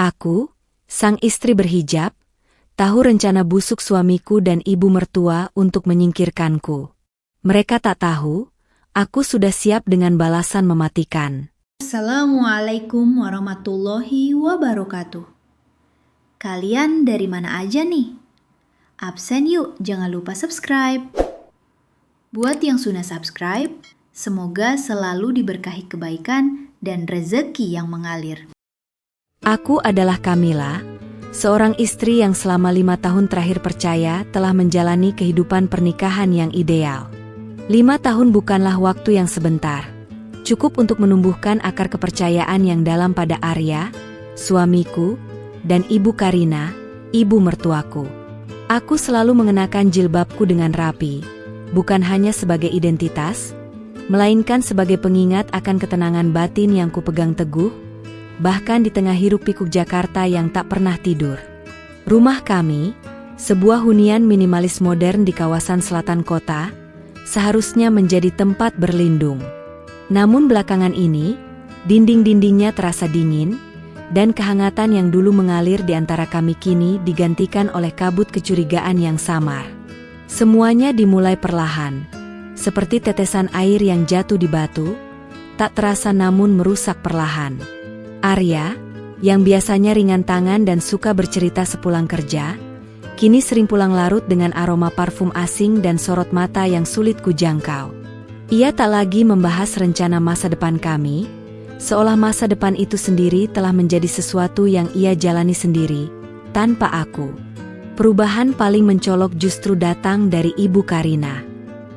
Aku, sang istri berhijab, tahu rencana busuk suamiku dan ibu mertua untuk menyingkirkanku. Mereka tak tahu, aku sudah siap dengan balasan mematikan. Assalamualaikum warahmatullahi wabarakatuh. Kalian dari mana aja nih? Absen yuk, jangan lupa subscribe. Buat yang sudah subscribe, semoga selalu diberkahi kebaikan dan rezeki yang mengalir. Aku adalah Kamila, seorang istri yang selama 5 tahun terakhir percaya telah menjalani kehidupan pernikahan yang ideal. 5 tahun bukanlah waktu yang sebentar. Cukup untuk menumbuhkan akar kepercayaan yang dalam pada Arya, suamiku, dan Ibu Karina, ibu mertuaku. Aku selalu mengenakan jilbabku dengan rapi, bukan hanya sebagai identitas, melainkan sebagai pengingat akan ketenangan batin yang kupegang teguh, bahkan di tengah hiruk-pikuk Jakarta yang tak pernah tidur. Rumah kami, sebuah hunian minimalis modern di kawasan selatan kota, seharusnya menjadi tempat berlindung. Namun belakangan ini, dinding-dindingnya terasa dingin, dan kehangatan yang dulu mengalir di antara kami kini digantikan oleh kabut kecurigaan yang samar. Semuanya dimulai perlahan, seperti tetesan air yang jatuh di batu, tak terasa namun merusak perlahan. Arya, yang biasanya ringan tangan dan suka bercerita sepulang kerja, kini sering pulang larut dengan aroma parfum asing dan sorot mata yang sulit kujangkau. Ia tak lagi membahas rencana masa depan kami, seolah masa depan itu sendiri telah menjadi sesuatu yang ia jalani sendiri, tanpa aku. Perubahan paling mencolok justru datang dari Ibu Karina.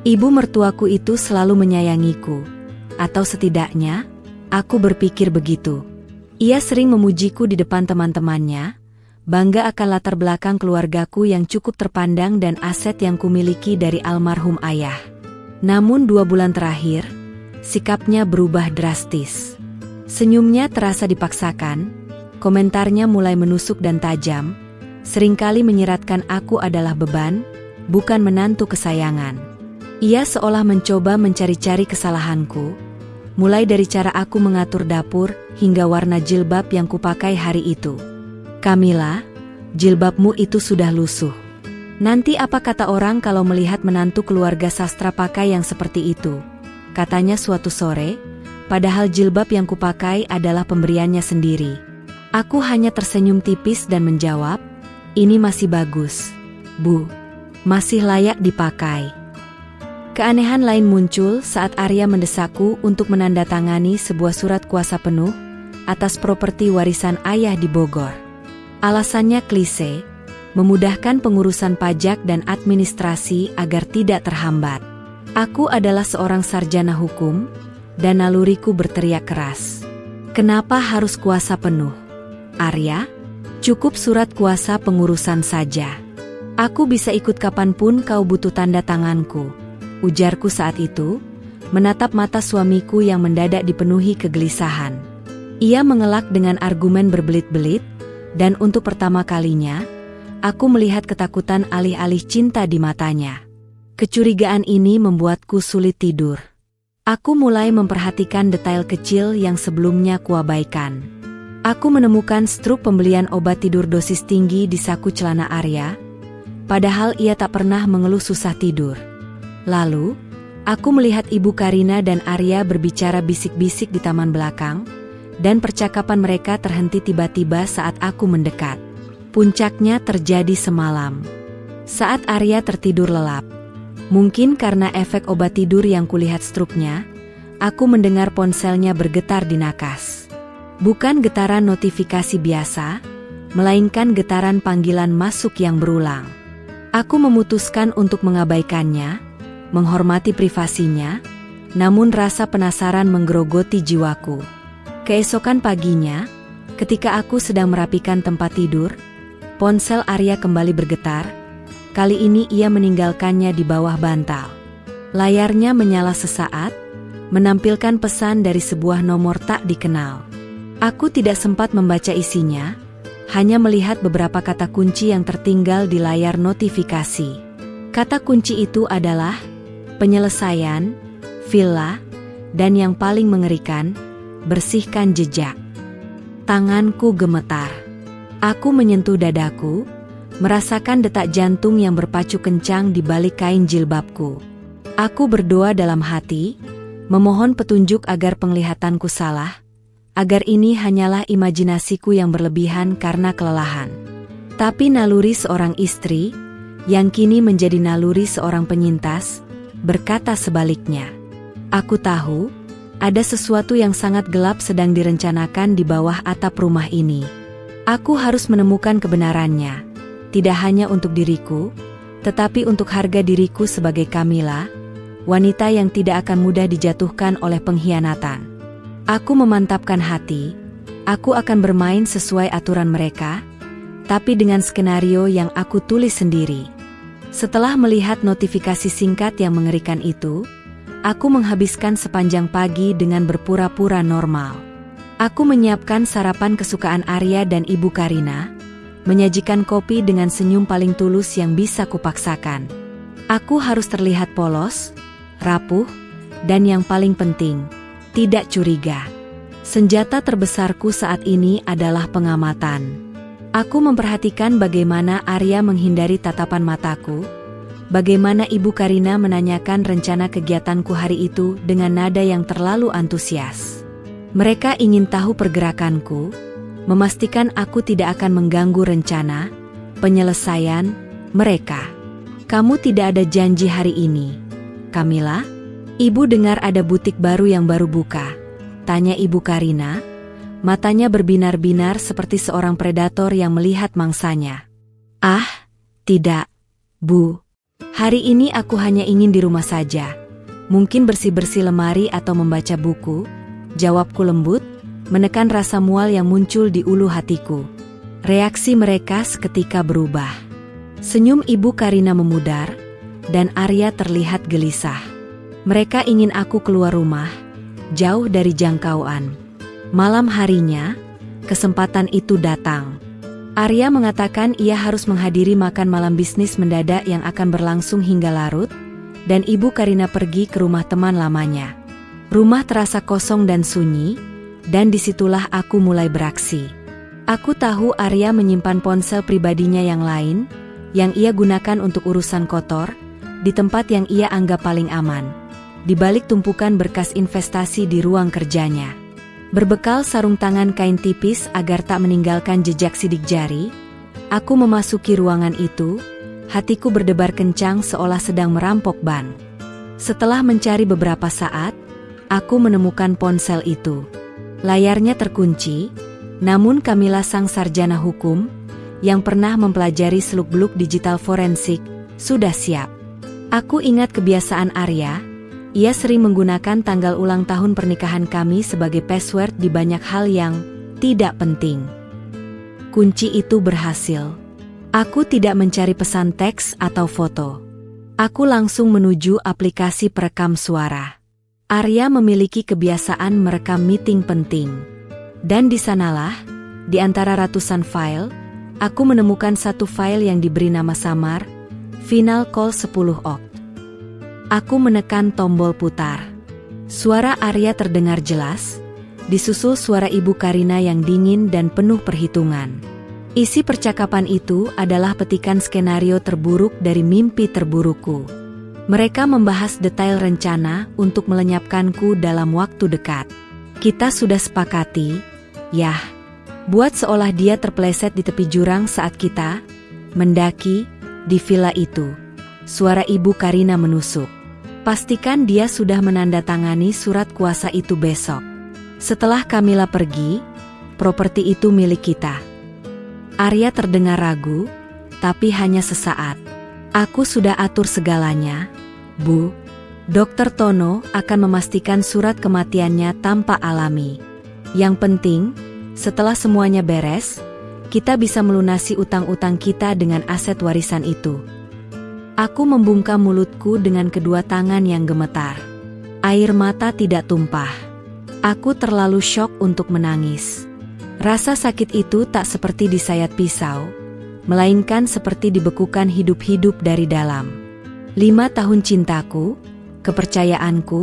Ibu mertuaku itu selalu menyayangiku, atau setidaknya, aku berpikir begitu. Ia sering memujiku di depan teman-temannya, bangga akan latar belakang keluargaku yang cukup terpandang dan aset yang kumiliki dari almarhum ayah. Namun 2 bulan terakhir, sikapnya berubah drastis. Senyumnya terasa dipaksakan, komentarnya mulai menusuk dan tajam, seringkali menyiratkan aku adalah beban, bukan menantu kesayangan. Ia seolah mencoba mencari-cari kesalahanku, mulai dari cara aku mengatur dapur hingga warna jilbab yang kupakai hari itu. Kamila, jilbabmu itu sudah lusuh. Nanti apa kata orang kalau melihat menantu keluarga sastra pakai yang seperti itu? Katanya suatu sore, padahal jilbab yang kupakai adalah pemberiannya sendiri. Aku hanya tersenyum tipis dan menjawab, ini masih bagus, Bu. Masih layak dipakai. Keanehan lain muncul saat Arya mendesakku untuk menandatangani sebuah surat kuasa penuh atas properti warisan ayah di Bogor. Alasannya klise, memudahkan pengurusan pajak dan administrasi agar tidak terhambat. Aku adalah seorang sarjana hukum, dan naluriku berteriak keras. Kenapa harus kuasa penuh? Arya, cukup surat kuasa pengurusan saja. Aku bisa ikut kapanpun kau butuh tanda tanganku, ujarku saat itu, menatap mata suamiku yang mendadak dipenuhi kegelisahan. Ia mengelak dengan argumen berbelit-belit, dan untuk pertama kalinya, aku melihat ketakutan alih-alih cinta di matanya. Kecurigaan ini membuatku sulit tidur. Aku mulai memperhatikan detail kecil yang sebelumnya kuabaikan. Aku menemukan struk pembelian obat tidur dosis tinggi di saku celana Arya, padahal ia tak pernah mengeluh susah tidur. Lalu, aku melihat Ibu Karina dan Arya berbicara bisik-bisik di taman belakang, dan percakapan mereka terhenti tiba-tiba saat aku mendekat. Puncaknya terjadi semalam. Saat Arya tertidur lelap, mungkin karena efek obat tidur yang kulihat struknya, aku mendengar ponselnya bergetar di nakas. Bukan getaran notifikasi biasa, melainkan getaran panggilan masuk yang berulang. Aku memutuskan untuk mengabaikannya, menghormati privasinya, namun rasa penasaran menggerogoti jiwaku. Keesokan paginya, ketika aku sedang merapikan tempat tidur, ponsel Arya kembali bergetar. Kali ini ia meninggalkannya di bawah bantal. Layarnya menyala sesaat, menampilkan pesan dari sebuah nomor tak dikenal. Aku tidak sempat membaca isinya, hanya melihat beberapa kata kunci yang tertinggal di layar notifikasi. Kata kunci itu adalah penyelesaian, villa, dan yang paling mengerikan, bersihkan jejak. Tanganku gemetar. Aku menyentuh dadaku, merasakan detak jantung yang berpacu kencang di balik kain jilbabku. Aku berdoa dalam hati, memohon petunjuk agar penglihatanku salah, agar ini hanyalah imajinasiku yang berlebihan karena kelelahan. Tapi naluri seorang istri, yang kini menjadi naluri seorang penyintas, berkata sebaliknya. Aku tahu, ada sesuatu yang sangat gelap sedang direncanakan di bawah atap rumah ini. Aku harus menemukan kebenarannya. Tidak hanya untuk diriku, tetapi untuk harga diriku sebagai Kamila, wanita yang tidak akan mudah dijatuhkan oleh pengkhianatan. Aku memantapkan hati, aku akan bermain sesuai aturan mereka, tapi dengan skenario yang aku tulis sendiri. Setelah melihat notifikasi singkat yang mengerikan itu, aku menghabiskan sepanjang pagi dengan berpura-pura normal. Aku menyiapkan sarapan kesukaan Arya dan Ibu Karina, menyajikan kopi dengan senyum paling tulus yang bisa kupaksakan. Aku harus terlihat polos, rapuh, dan yang paling penting, tidak curiga. Senjata terbesarku saat ini adalah pengamatan. Aku memperhatikan bagaimana Arya menghindari tatapan mataku, bagaimana Ibu Karina menanyakan rencana kegiatanku hari itu dengan nada yang terlalu antusias. Mereka ingin tahu pergerakanku, memastikan aku tidak akan mengganggu rencana penyelesaian mereka. Kamu tidak ada janji hari ini, Kamila? Ibu dengar ada butik baru yang baru buka, tanya Ibu Karina, matanya berbinar-binar seperti seorang predator yang melihat mangsanya. Ah, tidak, Bu. Hari ini aku hanya ingin di rumah saja. Mungkin bersih-bersih lemari atau membaca buku, jawabku lembut, menekan rasa mual yang muncul di ulu hatiku. Reaksi mereka seketika berubah. Senyum Ibu Karina memudar, dan Arya terlihat gelisah. Mereka ingin aku keluar rumah, jauh dari jangkauan. Malam harinya, kesempatan itu datang. Arya mengatakan ia harus menghadiri makan malam bisnis mendadak yang akan berlangsung hingga larut, dan Ibu Karina pergi ke rumah teman lamanya. Rumah terasa kosong dan sunyi, dan disitulah aku mulai beraksi. Aku tahu Arya menyimpan ponsel pribadinya yang lain, yang ia gunakan untuk urusan kotor, di tempat yang ia anggap paling aman, di balik tumpukan berkas investasi di ruang kerjanya. Berbekal sarung tangan kain tipis agar tak meninggalkan jejak sidik jari, aku memasuki ruangan itu, hatiku berdebar kencang seolah sedang merampok ban. Setelah mencari beberapa saat, aku menemukan ponsel itu. Layarnya terkunci, namun Kamila sang sarjana hukum, yang pernah mempelajari seluk-beluk digital forensik, sudah siap. Aku ingat kebiasaan Arya, ia sering menggunakan tanggal ulang tahun pernikahan kami sebagai password di banyak hal yang tidak penting. Kunci itu berhasil. Aku tidak mencari pesan teks atau foto. Aku langsung menuju aplikasi perekam suara. Arya memiliki kebiasaan merekam meeting penting. Dan di sanalah, di antara ratusan file, aku menemukan satu file yang diberi nama samar, Final Call 10 Oct. Aku menekan tombol putar. Suara Arya terdengar jelas, disusul suara Ibu Karina yang dingin dan penuh perhitungan. Isi percakapan itu adalah petikan skenario terburuk dari mimpi terburukku. Mereka membahas detail rencana untuk melenyapkanku dalam waktu dekat. Kita sudah sepakati, yah, buat seolah dia terpeleset di tepi jurang saat kita mendaki di villa itu. Suara Ibu Karina menusuk. Pastikan dia sudah menandatangani surat kuasa itu besok. Setelah Kamila pergi, properti itu milik kita. Arya terdengar ragu, tapi hanya sesaat. Aku sudah atur segalanya, Bu. Dokter Tono akan memastikan surat kematiannya tanpa alami. Yang penting, setelah semuanya beres, kita bisa melunasi utang-utang kita dengan aset warisan itu. Aku membungkam mulutku dengan kedua tangan yang gemetar. Air mata tidak tumpah. Aku terlalu syok untuk menangis. Rasa sakit itu tak seperti disayat pisau, melainkan seperti dibekukan hidup-hidup dari dalam. 5 tahun cintaku, kepercayaanku,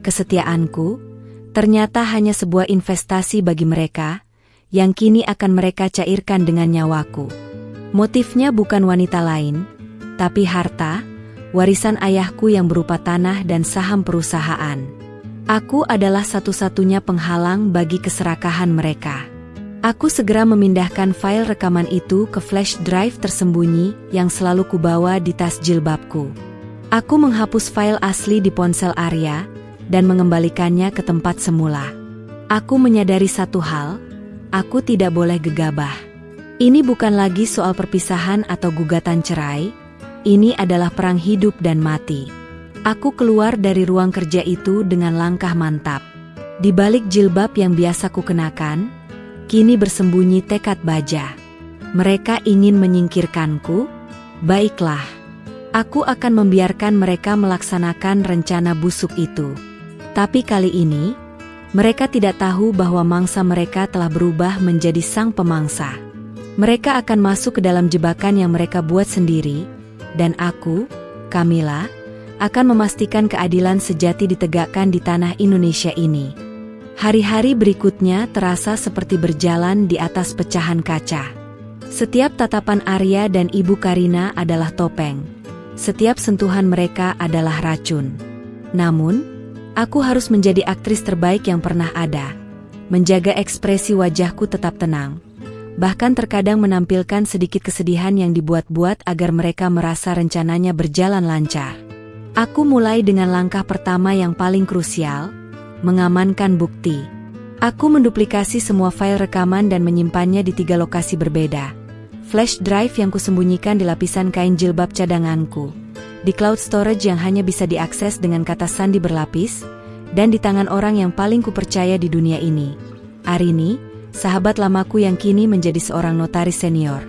kesetiaanku, ternyata hanya sebuah investasi bagi mereka, yang kini akan mereka cairkan dengan nyawaku. Motifnya bukan wanita lain, tapi harta, warisan ayahku yang berupa tanah dan saham perusahaan. Aku adalah satu-satunya penghalang bagi keserakahan mereka. Aku segera memindahkan file rekaman itu ke flash drive tersembunyi yang selalu kubawa di tas jilbabku. Aku menghapus file asli di ponsel Arya dan mengembalikannya ke tempat semula. Aku menyadari satu hal, aku tidak boleh gegabah. Ini bukan lagi soal perpisahan atau gugatan cerai, ini adalah perang hidup dan mati. Aku keluar dari ruang kerja itu dengan langkah mantap. Di balik jilbab yang biasa ku kenakan, kini bersembunyi tekad baja. Mereka ingin menyingkirkanku? Baiklah. Aku akan membiarkan mereka melaksanakan rencana busuk itu. Tapi kali ini, mereka tidak tahu bahwa mangsa mereka telah berubah menjadi sang pemangsa. Mereka akan masuk ke dalam jebakan yang mereka buat sendiri, dan aku, Kamila, akan memastikan keadilan sejati ditegakkan di tanah Indonesia ini. Hari-hari berikutnya terasa seperti berjalan di atas pecahan kaca. Setiap tatapan Arya dan Ibu Karina adalah topeng. Setiap sentuhan mereka adalah racun. Namun, aku harus menjadi aktris terbaik yang pernah ada. Menjaga ekspresi wajahku tetap tenang. Bahkan terkadang menampilkan sedikit kesedihan yang dibuat-buat agar mereka merasa rencananya berjalan lancar. Aku mulai dengan langkah pertama yang paling krusial, mengamankan bukti. Aku menduplikasi semua file rekaman dan menyimpannya di 3 lokasi berbeda. Flash drive yang kusembunyikan di lapisan kain jilbab cadanganku, di cloud storage yang hanya bisa diakses dengan kata sandi berlapis, dan di tangan orang yang paling kupercaya di dunia ini, Arini, sahabat lamaku yang kini menjadi seorang notaris senior.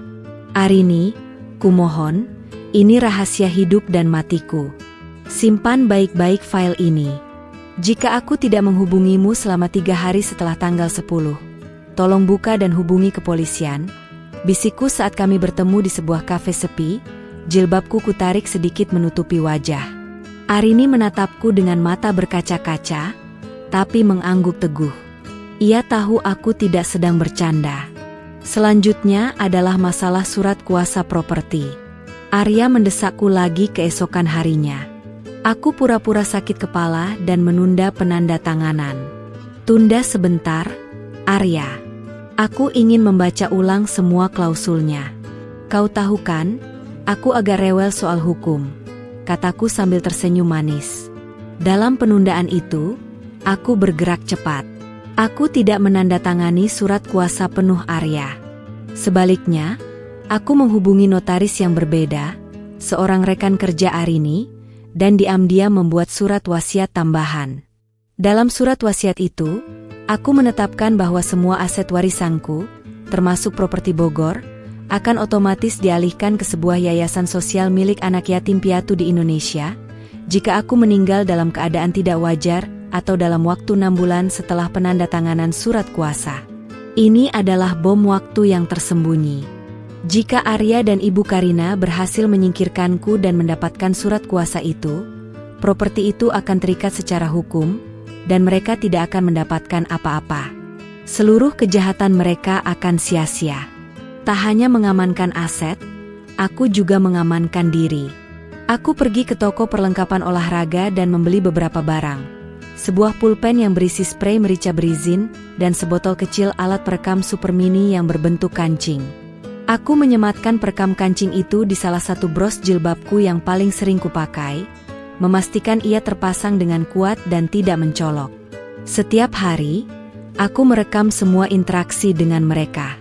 Arini, kumohon, ini rahasia hidup dan matiku. Simpan baik-baik file ini. Jika aku tidak menghubungimu selama 3 hari setelah tanggal 10, tolong buka dan hubungi kepolisian. Bisikku saat kami bertemu di sebuah kafe sepi, jilbabku kutarik sedikit menutupi wajah. Arini menatapku dengan mata berkaca-kaca, tapi mengangguk teguh. Ia tahu aku tidak sedang bercanda. Selanjutnya adalah masalah surat kuasa properti. Arya mendesakku lagi keesokan harinya. Aku pura-pura sakit kepala dan menunda penandatanganan. Tunda sebentar, Arya. Aku ingin membaca ulang semua klausulnya. Kau tahu kan, aku agak rewel soal hukum, kataku sambil tersenyum manis. Dalam penundaan itu, aku bergerak cepat. Aku tidak menandatangani surat kuasa penuh Arya. Sebaliknya, aku menghubungi notaris yang berbeda, seorang rekan kerja Arini, dan diam-diam membuat surat wasiat tambahan. Dalam surat wasiat itu, aku menetapkan bahwa semua aset warisanku, termasuk properti Bogor, akan otomatis dialihkan ke sebuah yayasan sosial milik anak yatim piatu di Indonesia, jika aku meninggal dalam keadaan tidak wajar atau dalam waktu 6 bulan setelah penandatanganan surat kuasa. Ini adalah bom waktu yang tersembunyi. Jika Arya dan Ibu Karina berhasil menyingkirkanku dan mendapatkan surat kuasa itu, properti itu akan terikat secara hukum, dan mereka tidak akan mendapatkan apa-apa. Seluruh kejahatan mereka akan sia-sia. Tak hanya mengamankan aset, aku juga mengamankan diri. Aku pergi ke toko perlengkapan olahraga dan membeli beberapa barang. Sebuah pulpen yang berisi spray merica berizin, dan sebotol kecil alat perekam super mini yang berbentuk kancing. Aku menyematkan perekam kancing itu di salah satu bros jilbabku yang paling sering kupakai, memastikan ia terpasang dengan kuat dan tidak mencolok. Setiap hari, aku merekam semua interaksi dengan mereka.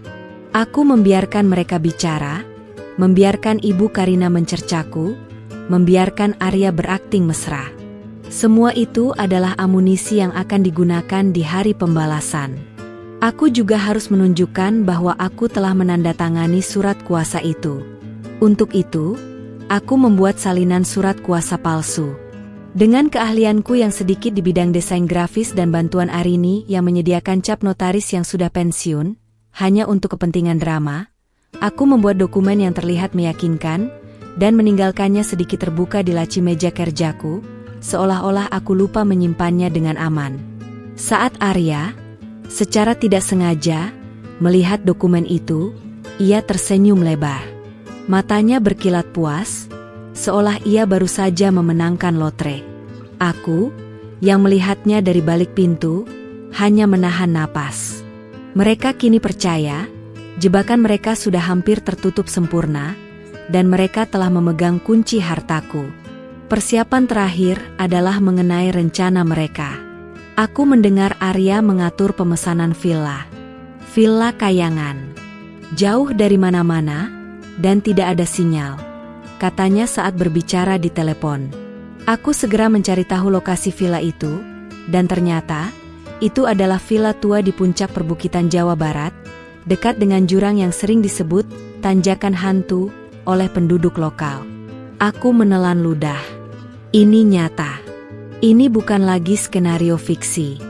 Aku membiarkan mereka bicara, membiarkan Ibu Karina mencercaku, membiarkan Arya berakting mesra. Semua itu adalah amunisi yang akan digunakan di hari pembalasan. Aku juga harus menunjukkan bahwa aku telah menandatangani surat kuasa itu. Untuk itu, aku membuat salinan surat kuasa palsu. Dengan keahlianku yang sedikit di bidang desain grafis dan bantuan Arini yang menyediakan cap notaris yang sudah pensiun, hanya untuk kepentingan drama, aku membuat dokumen yang terlihat meyakinkan, dan meninggalkannya sedikit terbuka di laci meja kerjaku, seolah-olah aku lupa menyimpannya dengan aman. Saat Arya, secara tidak sengaja, Melihat dokumen itu, ia tersenyum lebar. Matanya berkilat puas, seolah ia baru saja memenangkan lotre. Aku, yang melihatnya dari balik pintu, hanya menahan napas. Mereka kini percaya, jebakan mereka sudah hampir tertutup sempurna, dan mereka telah memegang kunci hartaku. Persiapan terakhir adalah mengenai rencana mereka. Aku mendengar Arya mengatur pemesanan villa. Villa kayangan. Jauh dari mana-mana, dan tidak ada sinyal, katanya saat berbicara di telepon. Aku segera mencari tahu lokasi villa itu, dan ternyata, itu adalah villa tua di puncak perbukitan Jawa Barat, dekat dengan jurang yang sering disebut tanjakan hantu oleh penduduk lokal. Aku menelan ludah. Ini nyata. Ini bukan lagi skenario fiksi.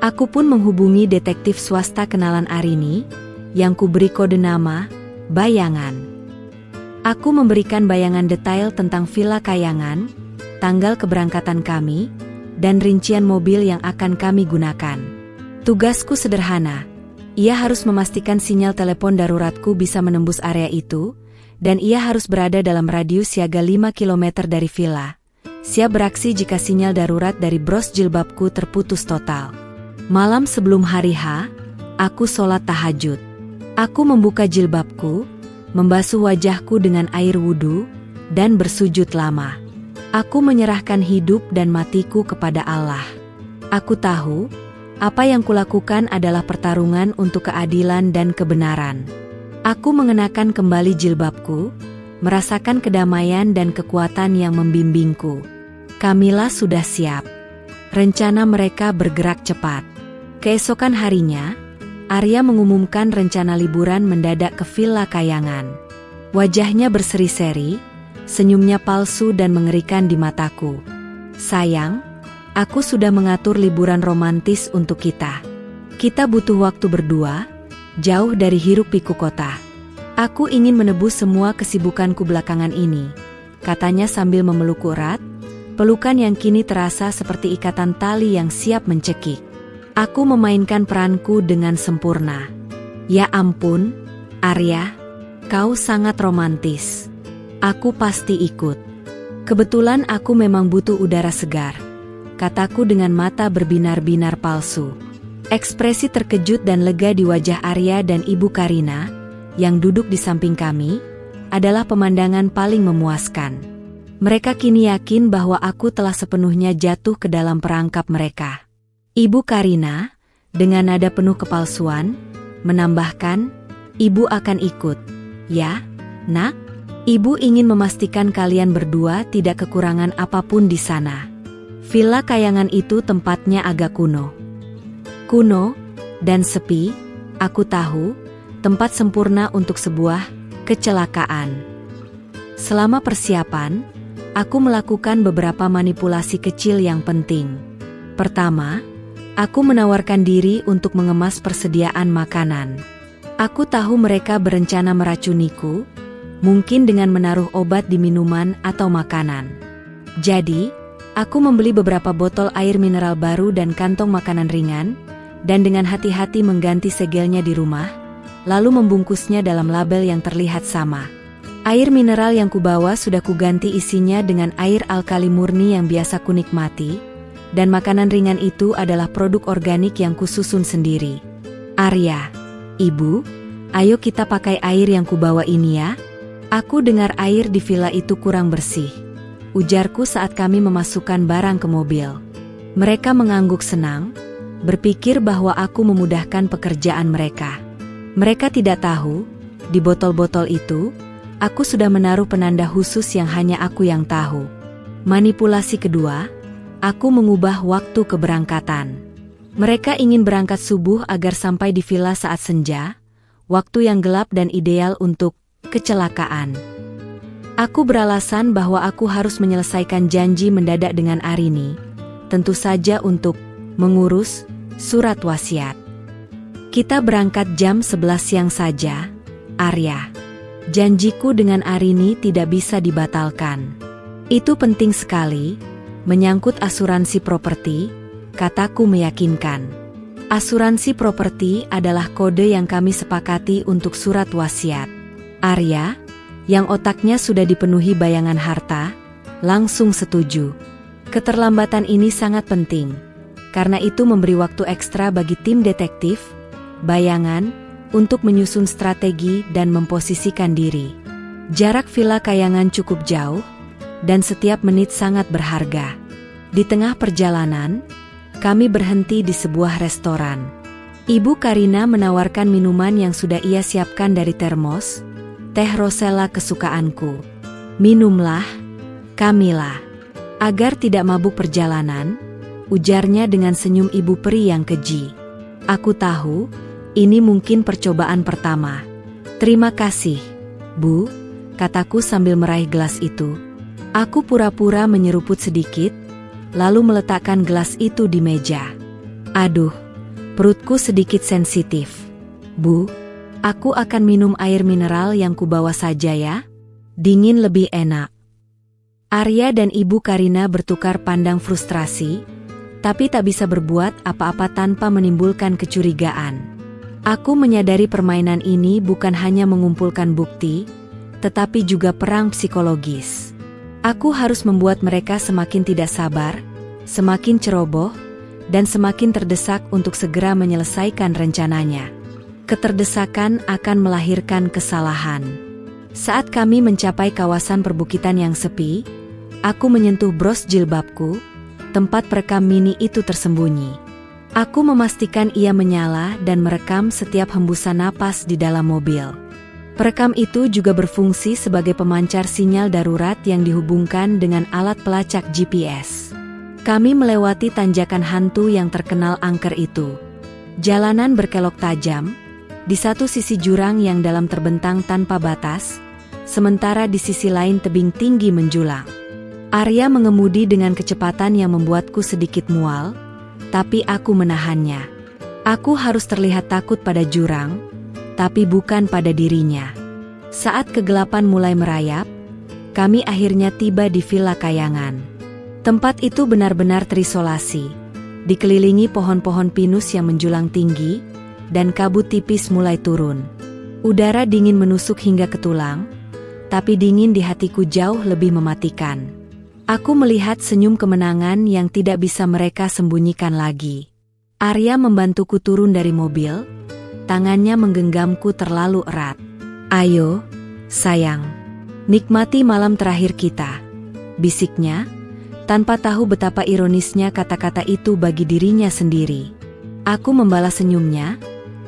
Aku pun menghubungi detektif swasta kenalan Arini, yang kuberi kode nama, Bayangan. Aku memberikan bayangan detail tentang villa kayangan, tanggal keberangkatan kami, dan rincian mobil yang akan kami gunakan. Tugasku sederhana. Ia harus memastikan sinyal telepon daruratku bisa menembus area itu, dan ia harus berada dalam radius siaga 5 km dari villa. Siap beraksi jika sinyal darurat dari bros jilbabku terputus total. Malam sebelum hari H, aku sholat tahajud. Aku membuka jilbabku, membasuh wajahku dengan air wudhu, dan bersujud lama. Aku menyerahkan hidup dan matiku kepada Allah. Aku tahu, apa yang kulakukan adalah pertarungan untuk keadilan dan kebenaran. Aku mengenakan kembali jilbabku, merasakan kedamaian dan kekuatan yang membimbingku. Kamila sudah siap. Rencana mereka bergerak cepat. Keesokan harinya, Arya mengumumkan rencana liburan mendadak ke villa kayangan. Wajahnya berseri-seri, senyumnya palsu dan mengerikan di mataku. Sayang, aku sudah mengatur liburan romantis untuk kita. Kita butuh waktu berdua, jauh dari hiruk-pikuk kota. Aku ingin menebus semua kesibukanku belakangan ini, katanya sambil memelukku erat. Pelukan yang kini terasa seperti ikatan tali yang siap mencekik. Aku memainkan peranku dengan sempurna. Ya ampun, Arya, kau sangat romantis. Aku pasti ikut. Kebetulan aku memang butuh udara segar, kataku dengan mata berbinar-binar palsu. Ekspresi terkejut dan lega di wajah Arya dan Ibu Karina, yang duduk di samping kami, adalah pemandangan paling memuaskan. Mereka kini yakin bahwa aku telah sepenuhnya jatuh ke dalam perangkap mereka. Ibu Karina, dengan nada penuh kepalsuan, menambahkan, "Ibu akan ikut." "Ya, Nak, Ibu ingin memastikan kalian berdua tidak kekurangan apapun di sana." Villa kayangan itu tempatnya agak kuno. Kuno dan sepi, aku tahu, tempat sempurna untuk sebuah kecelakaan. Selama persiapan, aku melakukan beberapa manipulasi kecil yang penting. Pertama, aku menawarkan diri untuk mengemas persediaan makanan. Aku tahu mereka berencana meracuniku, mungkin dengan menaruh obat di minuman atau makanan. Jadi, aku membeli beberapa botol air mineral baru dan kantong makanan ringan, dan dengan hati-hati mengganti segelnya di rumah, lalu membungkusnya dalam label yang terlihat sama. Air mineral yang kubawa sudah kuganti isinya dengan air alkali murni yang biasa kunikmati, dan makanan ringan itu adalah produk organik yang kususun sendiri. "Arya, Ibu, ayo kita pakai air yang kubawa ini ya. Aku dengar air di villa itu kurang bersih," ujarku saat kami memasukkan barang ke mobil. Mereka mengangguk senang, berpikir bahwa aku memudahkan pekerjaan mereka. Mereka tidak tahu, di botol-botol itu, aku sudah menaruh penanda khusus yang hanya aku yang tahu. Manipulasi kedua, aku mengubah waktu keberangkatan. Mereka ingin berangkat subuh agar sampai di villa saat senja, waktu yang gelap dan ideal untuk kecelakaan. Aku beralasan bahwa aku harus menyelesaikan janji mendadak dengan Arini, tentu saja untuk mengurus surat wasiat. Kita berangkat jam 11 siang saja, Arya. Janjiku dengan Arini tidak bisa dibatalkan. Itu penting sekali, menyangkut asuransi properti, kataku meyakinkan. Asuransi properti adalah kode yang kami sepakati untuk surat wasiat. Arya, yang otaknya sudah dipenuhi bayangan harta, langsung setuju. Keterlambatan ini sangat penting, karena itu memberi waktu ekstra bagi tim detektif, bayangan, untuk menyusun strategi dan memposisikan diri. Jarak Villa Kayangan cukup jauh, dan setiap menit sangat berharga. Di tengah perjalanan, kami berhenti di sebuah restoran. Ibu Karina menawarkan minuman yang sudah ia siapkan dari termos, teh rosella kesukaanku. Minumlah, Kamila. Agar tidak mabuk perjalanan, ujarnya dengan senyum ibu peri yang keji. Aku tahu, ini mungkin percobaan pertama. Terima kasih, Bu, kataku sambil meraih gelas itu. Aku pura-pura menyeruput sedikit, lalu meletakkan gelas itu di meja. Aduh, perutku sedikit sensitif. Bu, aku akan minum air mineral yang kubawa saja ya. Dingin lebih enak. Arya dan Ibu Karina bertukar pandang frustrasi, tapi tak bisa berbuat apa-apa tanpa menimbulkan kecurigaan. Aku menyadari permainan ini bukan hanya mengumpulkan bukti, tetapi juga perang psikologis. Aku harus membuat mereka semakin tidak sabar, semakin ceroboh, dan semakin terdesak untuk segera menyelesaikan rencananya. Keterdesakan akan melahirkan kesalahan. Saat kami mencapai kawasan perbukitan yang sepi, aku menyentuh bros jilbabku, tempat perekam mini itu tersembunyi. Aku memastikan ia menyala dan merekam setiap hembusan napas di dalam mobil. Perekam itu juga berfungsi sebagai pemancar sinyal darurat yang dihubungkan dengan alat pelacak GPS. Kami melewati tanjakan hantu yang terkenal angker itu. Jalanan berkelok tajam, di satu sisi jurang yang dalam terbentang tanpa batas, sementara di sisi lain tebing tinggi menjulang. Arya mengemudi dengan kecepatan yang membuatku sedikit mual, tapi aku menahannya. Aku harus terlihat takut pada jurang, tapi bukan pada dirinya. Saat kegelapan mulai merayap, kami akhirnya tiba di Villa Kayangan. Tempat itu benar-benar terisolasi, dikelilingi pohon-pohon pinus yang menjulang tinggi, dan kabut tipis mulai turun. Udara dingin menusuk hingga ke tulang, tapi dingin di hatiku jauh lebih mematikan. Aku melihat senyum kemenangan yang tidak bisa mereka sembunyikan lagi. Arya membantuku turun dari mobil, tangannya menggenggamku terlalu erat. Ayo, sayang, nikmati malam terakhir kita, bisiknya, tanpa tahu betapa ironisnya kata-kata itu bagi dirinya sendiri. Aku membalas senyumnya.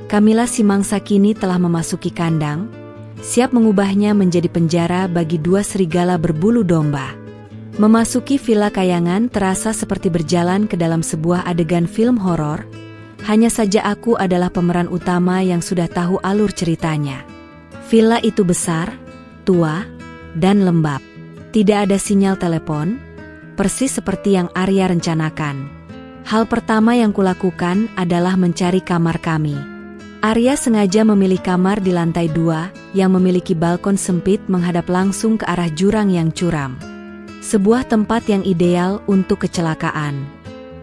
Kamila si mangsa kini telah memasuki kandang, siap mengubahnya menjadi penjara bagi dua serigala berbulu domba. Memasuki Villa Kayangan terasa seperti berjalan ke dalam sebuah adegan film horor. Hanya saja aku adalah pemeran utama yang sudah tahu alur ceritanya. Villa itu besar, tua, dan lembab. Tidak ada sinyal telepon, persis seperti yang Arya rencanakan. Hal pertama yang kulakukan adalah mencari kamar kami. Arya sengaja memilih kamar di lantai 2 yang memiliki balkon sempit menghadap langsung ke arah jurang yang curam. Sebuah tempat yang ideal untuk kecelakaan.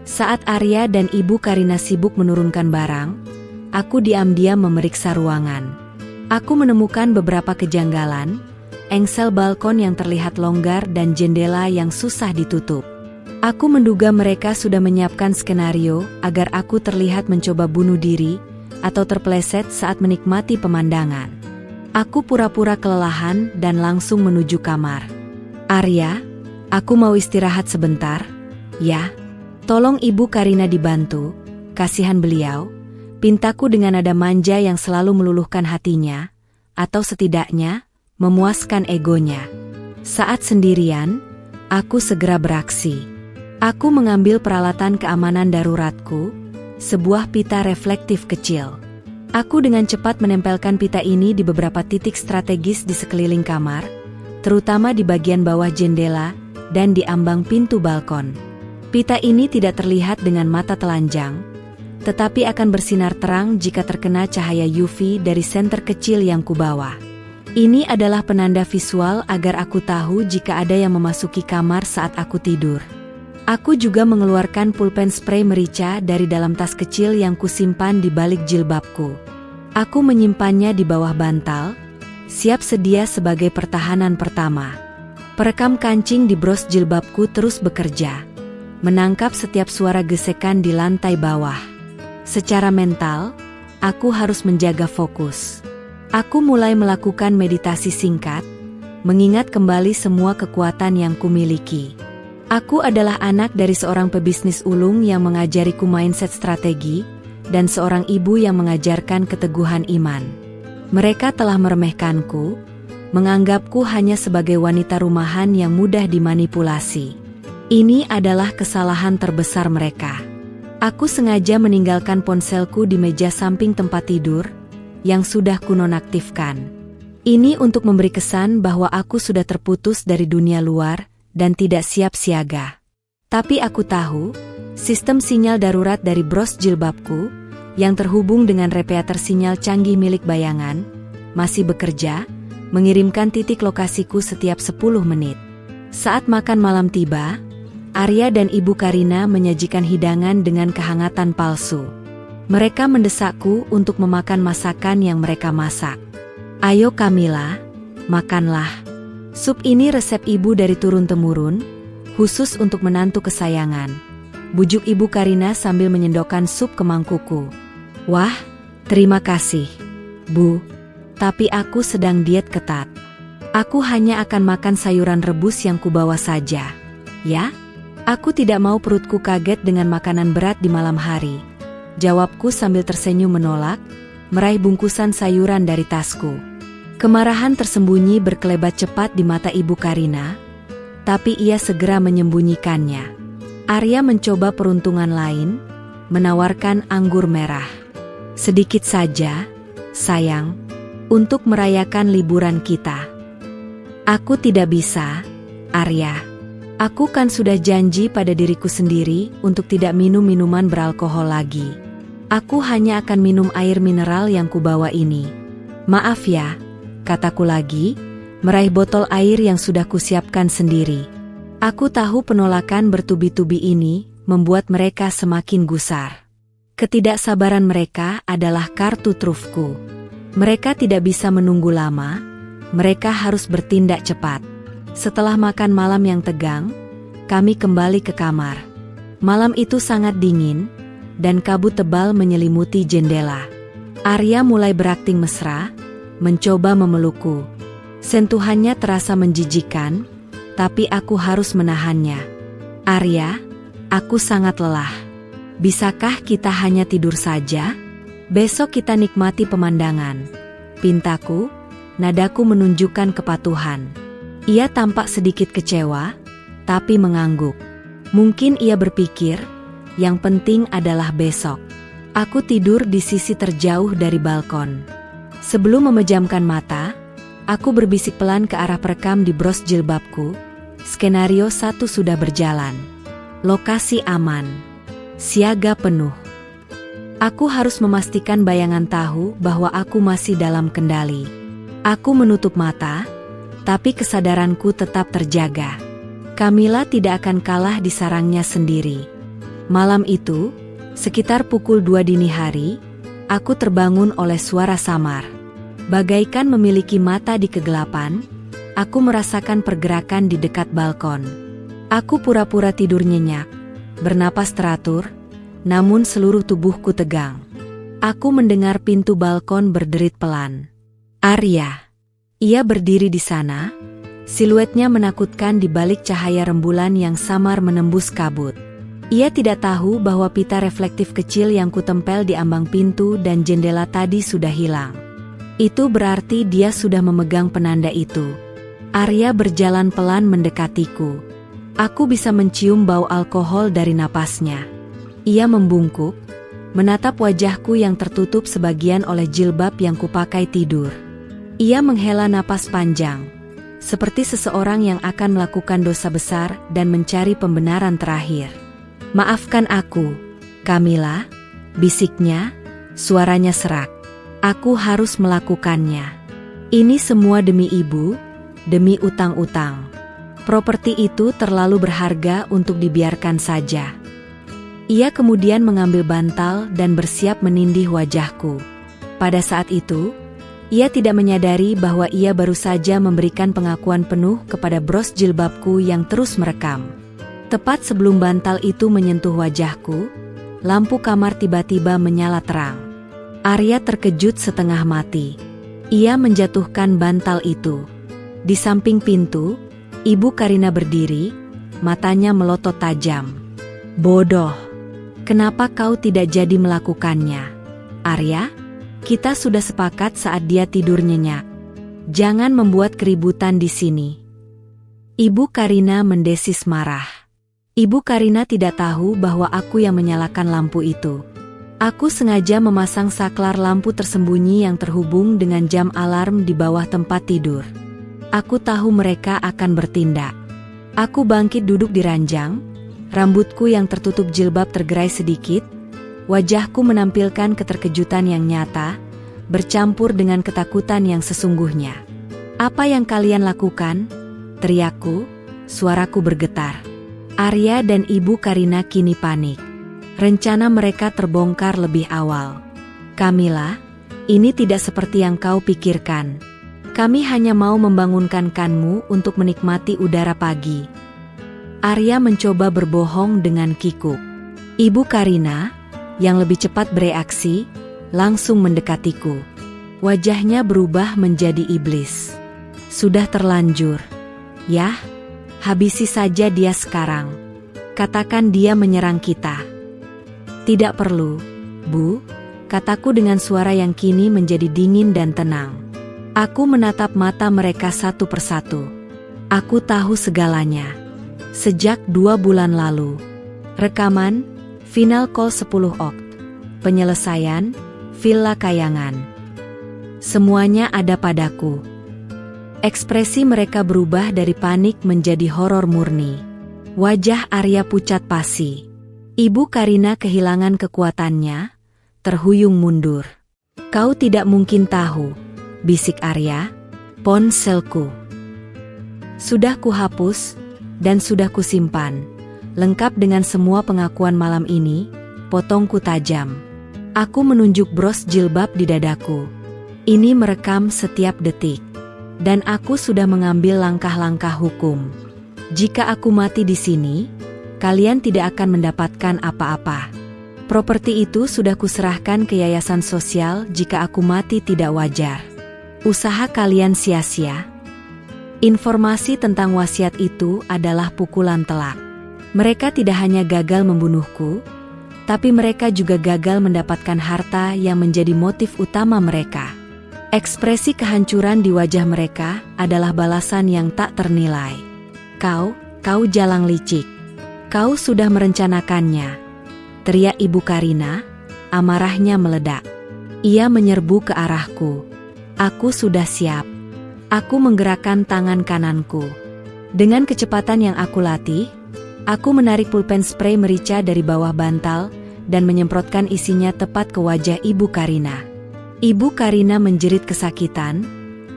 Saat Arya dan Ibu Karina sibuk menurunkan barang, aku diam-diam memeriksa ruangan. Aku menemukan beberapa kejanggalan, engsel balkon yang terlihat longgar dan jendela yang susah ditutup. Aku menduga mereka sudah menyiapkan skenario agar aku terlihat mencoba bunuh diri atau terpeleset saat menikmati pemandangan. Aku pura-pura kelelahan dan langsung menuju kamar. Arya, aku mau istirahat sebentar, ya? Tolong Ibu Karina dibantu, kasihan beliau, pintaku dengan nada manja yang selalu meluluhkan hatinya, atau setidaknya, memuaskan egonya. Saat sendirian, aku segera beraksi. Aku mengambil peralatan keamanan daruratku, sebuah pita reflektif kecil. Aku dengan cepat menempelkan pita ini di beberapa titik strategis di sekeliling kamar, terutama di bagian bawah jendela dan di ambang pintu balkon. Pita ini tidak terlihat dengan mata telanjang, tetapi akan bersinar terang jika terkena cahaya UV dari senter kecil yang kubawa. Ini adalah penanda visual agar aku tahu jika ada yang memasuki kamar saat aku tidur. Aku juga mengeluarkan pulpen spray merica dari dalam tas kecil yang kusimpan di balik jilbabku. Aku menyimpannya di bawah bantal, siap sedia sebagai pertahanan pertama. Perekam kancing di bros jilbabku terus bekerja, menangkap setiap suara gesekan di lantai bawah. Secara mental, aku harus menjaga fokus. Aku mulai melakukan meditasi singkat, mengingat kembali semua kekuatan yang kumiliki. Aku adalah anak dari seorang pebisnis ulung yang mengajariku mindset strategi, dan seorang ibu yang mengajarkan keteguhan iman. Mereka telah meremehkanku, menganggapku hanya sebagai wanita rumahan yang mudah dimanipulasi. Ini adalah kesalahan terbesar mereka. Aku sengaja meninggalkan ponselku di meja samping tempat tidur, yang sudah kunonaktifkan. Ini untuk memberi kesan bahwa aku sudah terputus dari dunia luar, dan tidak siap siaga. Tapi aku tahu, sistem sinyal darurat dari bros jilbabku, yang terhubung dengan repeater sinyal canggih milik bayangan, masih bekerja, mengirimkan titik lokasiku setiap 10 menit. Saat makan malam tiba, Arya dan Ibu Karina menyajikan hidangan dengan kehangatan palsu. Mereka mendesakku untuk memakan masakan yang mereka masak. "Ayo Kamila, makanlah. Sup ini resep ibu dari turun-temurun, khusus untuk menantu kesayangan," bujuk Ibu Karina sambil menyendokkan sup ke mangkukku. "Wah, terima kasih, Bu. Tapi aku sedang diet ketat. Aku hanya akan makan sayuran rebus yang kubawa saja, ya? Aku tidak mau perutku kaget dengan makanan berat di malam hari," jawabku sambil tersenyum menolak, meraih bungkusan sayuran dari tasku. Kemarahan tersembunyi berkelebat cepat di mata Ibu Karina, tapi ia segera menyembunyikannya. Arya mencoba peruntungan lain, menawarkan anggur merah. "Sedikit saja, sayang, untuk merayakan liburan kita." "Aku tidak bisa, Arya. Aku kan sudah janji pada diriku sendiri untuk tidak minum minuman beralkohol lagi. Aku hanya akan minum air mineral yang kubawa ini." "Maaf ya," kataku lagi, meraih botol air yang sudah kusiapkan sendiri. Aku tahu penolakan bertubi-tubi ini membuat mereka semakin gusar. Ketidaksabaran mereka adalah kartu trufku. Mereka tidak bisa menunggu lama, mereka harus bertindak cepat. Setelah makan malam yang tegang, kami kembali ke kamar. Malam itu sangat dingin, dan kabut tebal menyelimuti jendela. Arya mulai berakting mesra, mencoba memelukku. Sentuhannya terasa menjijikan, tapi aku harus menahannya. "Arya, aku sangat lelah. Bisakah kita hanya tidur saja? Besok kita nikmati pemandangan," pintaku, nadaku menunjukkan kepatuhan. Ia tampak sedikit kecewa, tapi mengangguk. Mungkin ia berpikir, yang penting adalah besok. Aku tidur di sisi terjauh dari balkon. Sebelum memejamkan mata, aku berbisik pelan ke arah perekam di bros jilbabku. Skenario 1 sudah berjalan. Lokasi aman. Siaga penuh. Aku harus memastikan bayangan tahu bahwa aku masih dalam kendali. Aku menutup mata, tapi kesadaranku tetap terjaga. Kamila tidak akan kalah di sarangnya sendiri. Malam itu, sekitar pukul 2 dini hari, aku terbangun oleh suara samar. Bagaikan memiliki mata di kegelapan, aku merasakan pergerakan di dekat balkon. Aku pura-pura tidur nyenyak, bernapas teratur, namun seluruh tubuhku tegang. Aku mendengar pintu balkon berderit pelan. "Arya." Ia berdiri di sana, siluetnya menakutkan di balik cahaya rembulan yang samar menembus kabut. Ia tidak tahu bahwa pita reflektif kecil yang kutempel di ambang pintu dan jendela tadi sudah hilang. Itu berarti dia sudah memegang penanda itu. Arya berjalan pelan mendekatiku. Aku bisa mencium bau alkohol dari napasnya. Ia membungkuk, menatap wajahku yang tertutup sebagian oleh jilbab yang kupakai tidur. Ia menghela napas panjang, seperti seseorang yang akan melakukan dosa besar dan mencari pembenaran terakhir. "Maafkan aku, Kamila," bisiknya, suaranya serak. "Aku harus melakukannya. Ini semua demi ibu, demi utang-utang." Properti itu terlalu berharga untuk dibiarkan saja. Ia kemudian mengambil bantal dan bersiap menindih wajahku. Pada saat itu, ia tidak menyadari bahwa ia baru saja memberikan pengakuan penuh kepada bros jilbabku yang terus merekam. Tepat sebelum bantal itu menyentuh wajahku, lampu kamar tiba-tiba menyala terang. Arya terkejut setengah mati. Ia menjatuhkan bantal itu. Di samping pintu, Ibu Karina berdiri, matanya melotot tajam. "Bodoh. Kenapa kau tidak jadi melakukannya? Arya, kita sudah sepakat saat dia tidur nyenyak. Jangan membuat keributan di sini." Ibu Karina mendesis marah. Ibu Karina tidak tahu bahwa aku yang menyalakan lampu itu. Aku sengaja memasang saklar lampu tersembunyi yang terhubung dengan jam alarm di bawah tempat tidur. Aku tahu mereka akan bertindak. Aku bangkit duduk di ranjang, rambutku yang tertutup jilbab tergerai sedikit, wajahku menampilkan keterkejutan yang nyata, bercampur dengan ketakutan yang sesungguhnya. "Apa yang kalian lakukan?" teriakku, suaraku bergetar. Arya dan Ibu Karina kini panik. Rencana mereka terbongkar lebih awal. "Kamila, ini tidak seperti yang kau pikirkan. Kami hanya mau membangunkanmu untuk menikmati udara pagi." Arya mencoba berbohong dengan kikuk. Ibu Karina, yang lebih cepat bereaksi, langsung mendekatiku. Wajahnya berubah menjadi iblis. "Sudah terlanjur. Yah, habisi saja dia sekarang. Katakan dia menyerang kita." "Tidak perlu, Bu," kataku dengan suara yang kini menjadi dingin dan tenang. Aku menatap mata mereka satu persatu. Aku tahu segalanya. Sejak 2 bulan lalu. Rekaman, final call 10 Okt. Penyelesaian, Villa Kayangan. Semuanya ada padaku. Ekspresi mereka berubah dari panik menjadi horor murni. Wajah Arya pucat pasi. Ibu Karina kehilangan kekuatannya, terhuyung mundur. "Kau tidak mungkin tahu," bisik Arya, "ponselku sudah kuhapus dan sudah kusimpan, lengkap dengan semua pengakuan malam ini," potongku tajam. Aku menunjuk bros jilbab di dadaku. Ini merekam setiap detik. Dan aku sudah mengambil langkah-langkah hukum. Jika aku mati di sini, kalian tidak akan mendapatkan apa-apa. Properti itu sudah kuserahkan ke yayasan sosial jika aku mati tidak wajar. Usaha kalian sia-sia. Informasi tentang wasiat itu adalah pukulan telak. Mereka tidak hanya gagal membunuhku, tapi mereka juga gagal mendapatkan harta yang menjadi motif utama mereka. Ekspresi kehancuran di wajah mereka adalah balasan yang tak ternilai. Kau jalang licik. Kau sudah merencanakannya," teriak Ibu Karina, amarahnya meledak. Ia menyerbu ke arahku. Aku sudah siap. Aku menggerakkan tangan kananku. Dengan kecepatan yang aku latih, aku menarik pulpen spray merica dari bawah bantal dan menyemprotkan isinya tepat ke wajah Ibu Karina. Ibu Karina menjerit kesakitan,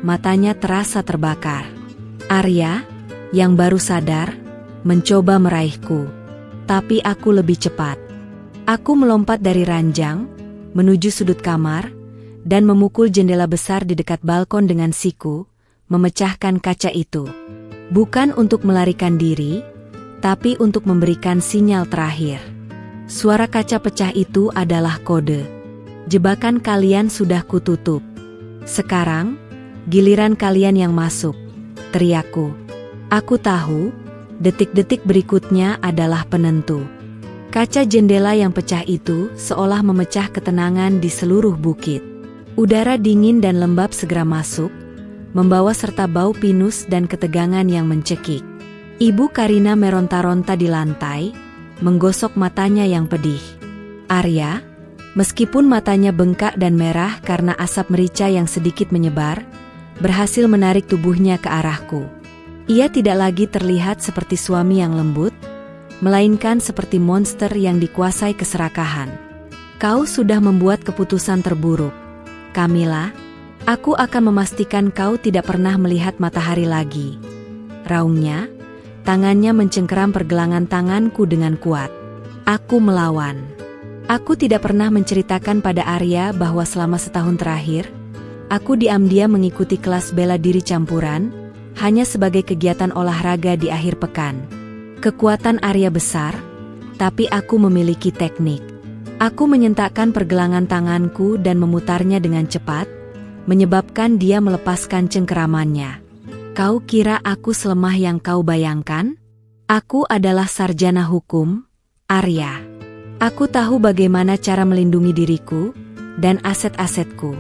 matanya terasa terbakar. Arya, yang baru sadar, mencoba meraihku. Tapi aku lebih cepat. Aku melompat dari ranjang, menuju sudut kamar, dan memukul jendela besar di dekat balkon dengan siku, memecahkan kaca itu. Bukan untuk melarikan diri, tapi untuk memberikan sinyal terakhir. Suara kaca pecah itu adalah kode. Jebakan kalian sudah kututup. Sekarang, giliran kalian yang masuk, teriakku. Aku tahu, detik-detik berikutnya adalah penentu. Kaca jendela yang pecah itu seolah memecah ketenangan di seluruh bukit. Udara dingin dan lembab segera masuk, membawa serta bau pinus dan ketegangan yang mencekik. Ibu Karina meronta-ronta di lantai, menggosok matanya yang pedih. Arya, meskipun matanya bengkak dan merah karena asap merica yang sedikit menyebar, berhasil menarik tubuhnya ke arahku. Ia tidak lagi terlihat seperti suami yang lembut, melainkan seperti monster yang dikuasai keserakahan. "Kau sudah membuat keputusan terburuk, Kamila. Aku akan memastikan kau tidak pernah melihat matahari lagi," raungnya, Tangannya mencengkeram pergelangan tanganku dengan kuat. Aku melawan. Aku tidak pernah menceritakan pada Arya bahwa selama setahun terakhir, aku diam-diam mengikuti kelas bela diri campuran, hanya sebagai kegiatan olahraga di akhir pekan. Kekuatan Arya besar, tapi aku memiliki teknik. Aku menyentakkan pergelangan tanganku dan memutarnya dengan cepat, menyebabkan dia melepaskan cengkeramannya. Kau kira aku selemah yang kau bayangkan? Aku adalah sarjana hukum, Arya. Aku tahu bagaimana cara melindungi diriku dan aset-asetku.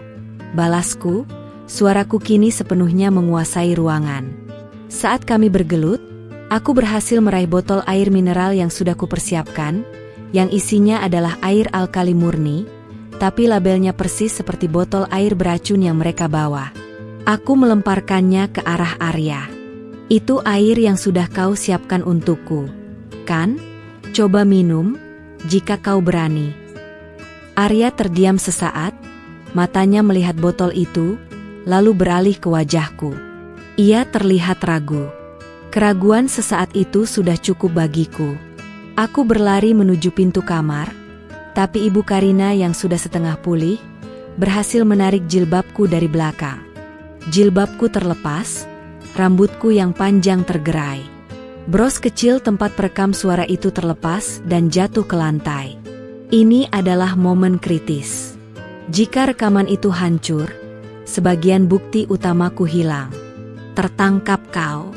Balasku, suaraku kini sepenuhnya menguasai ruangan. Saat kami bergelut, aku berhasil meraih botol air mineral yang sudah kupersiapkan, yang isinya adalah air alkali murni, tapi labelnya persis seperti botol air beracun yang mereka bawa. Aku melemparkannya ke arah Arya. Itu air yang sudah kau siapkan untukku, kan? Coba minum, jika kau berani. Arya terdiam sesaat, matanya melihat botol itu, lalu beralih ke wajahku. Ia terlihat ragu. Keraguan sesaat itu sudah cukup bagiku. Aku berlari menuju pintu kamar, tapi Ibu Karina yang sudah setengah pulih, berhasil menarik jilbabku dari belakang. Jilbabku terlepas, rambutku yang panjang tergerai. Bros kecil tempat perekam suara itu terlepas dan jatuh ke lantai. Ini adalah momen kritis. Jika rekaman itu hancur, sebagian bukti utamaku hilang. Tertangkap kau.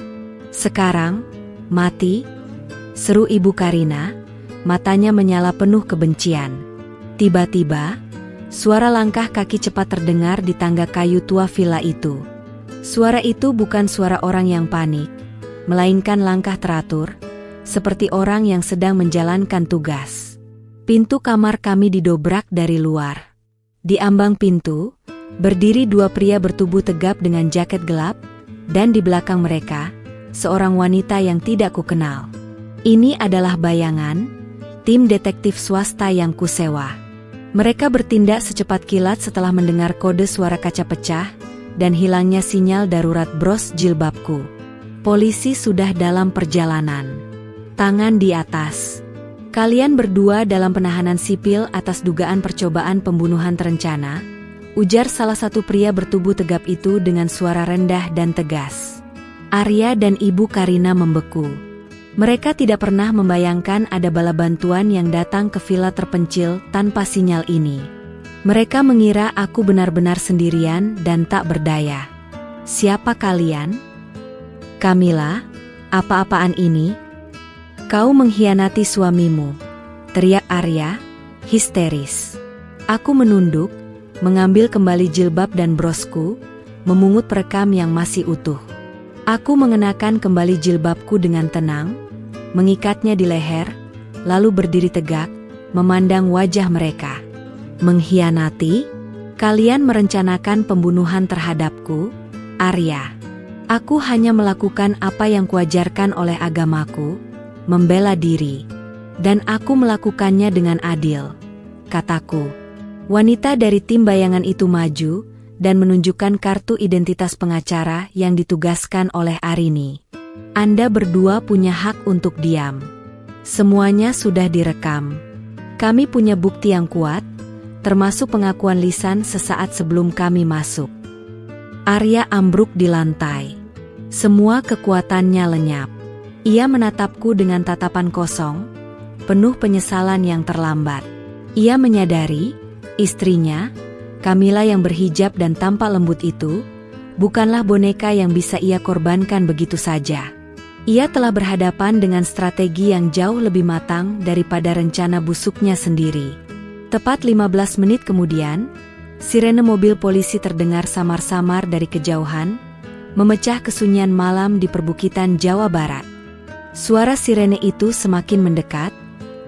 Sekarang, mati, seru Ibu Karina, matanya menyala penuh kebencian. Tiba-tiba, suara langkah kaki cepat terdengar di tangga kayu tua villa itu. Suara itu bukan suara orang yang panik, melainkan langkah teratur, seperti orang yang sedang menjalankan tugas. Pintu kamar kami didobrak dari luar. Di ambang pintu, berdiri dua pria bertubuh tegap dengan jaket gelap, dan di belakang mereka, seorang wanita yang tidak kukenal. Ini adalah bayangan, tim detektif swasta yang kusewa. Mereka bertindak secepat kilat setelah mendengar kode suara kaca pecah dan hilangnya sinyal darurat bros jilbabku. Polisi sudah dalam perjalanan. Tangan di atas. Kalian berdua dalam penahanan sipil atas dugaan percobaan pembunuhan terencana, ujar salah satu pria bertubuh tegap itu dengan suara rendah dan tegas. Arya dan Ibu Karina membeku. Mereka tidak pernah membayangkan ada bala bantuan yang datang ke villa terpencil tanpa sinyal ini. Mereka mengira aku benar-benar sendirian dan tak berdaya. Siapa kalian? Kamila, apa-apaan ini? Kau mengkhianati suamimu, teriak Arya, histeris. Aku menunduk, mengambil kembali jilbab dan brosku, memungut perekam yang masih utuh. Aku mengenakan kembali jilbabku dengan tenang, mengikatnya di leher, lalu berdiri tegak, memandang wajah mereka. Mengkhianati? Kalian merencanakan pembunuhan terhadapku, Arya. Aku hanya melakukan apa yang kuajarkan oleh agamaku, membela diri. Dan aku melakukannya dengan adil, kataku. Wanita dari tim bayangan itu maju, dan menunjukkan kartu identitas pengacara yang ditugaskan oleh Arini. Anda berdua punya hak untuk diam. Semuanya sudah direkam. Kami punya bukti yang kuat, termasuk pengakuan lisan sesaat sebelum kami masuk. Arya ambruk di lantai. Semua kekuatannya lenyap. Ia menatapku dengan tatapan kosong, penuh penyesalan yang terlambat. Ia menyadari, istrinya, Kamila yang berhijab dan tampak lembut itu, bukanlah boneka yang bisa ia korbankan begitu saja. Ia telah berhadapan dengan strategi yang jauh lebih matang daripada rencana busuknya sendiri. Tepat 15 menit kemudian, sirene mobil polisi terdengar samar-samar dari kejauhan, memecah kesunyian malam di perbukitan Jawa Barat. Suara sirene itu semakin mendekat,